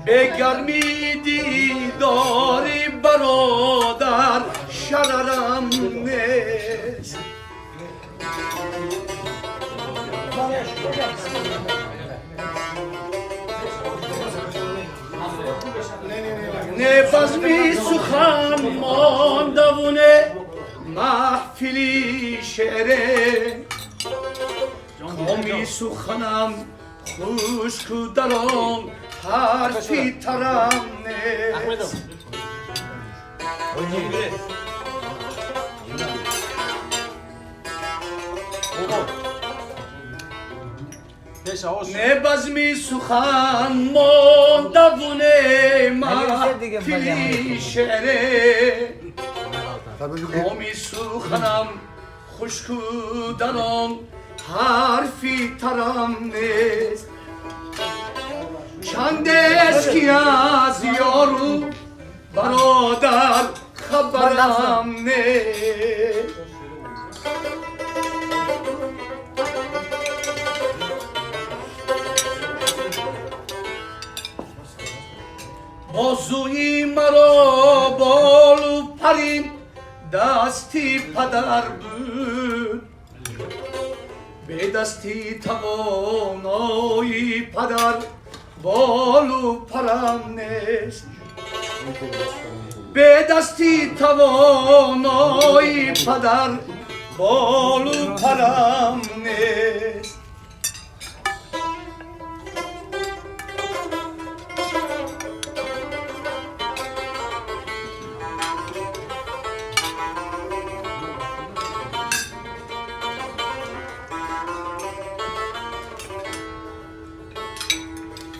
به گرمی دیداری برادر شررم نیست. نه بزمی سخن ماندونه محفلی شعره کامی سخنم خوشک در آن حرفی ترم نیست. نه بزمی سخن ماندونه محفلی شعره کامی سخنم خوشک در آن حرفی ترم نیست. چند است که از یارو برادر خبرم نیست. بازوی مرا بال و پرین دستی پدر بود، به دستی توانایی پدر بال و پرم نیست. به دستی توانایی پدر بال و پرم نیست.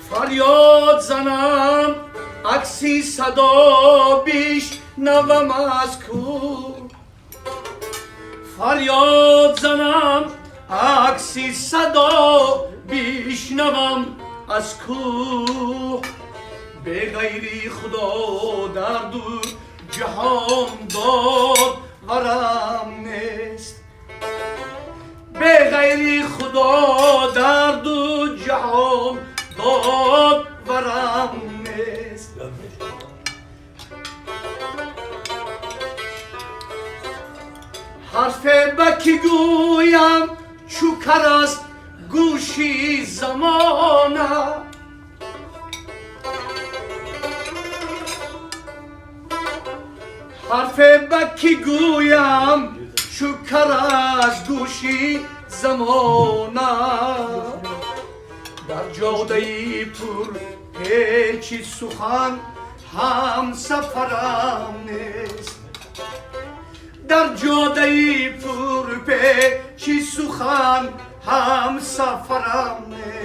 فریاد زنم عکسی صدا بیش نوم از کو. فریاد زنم عکسی صدا بیش نوم از کو. به غیری خدا در دو جهان داد ورم نیست. به غیری خدا در دو جهان داد ورم نیست. حرف بکی گویم چوکر است گوشی زمانه. حرف بکی گویم چوکر است گوشی زمانه. در جاده پر پیچی سخن هم سفرم نیست. در جاده پر پیچی سخن هم سفرم نیست.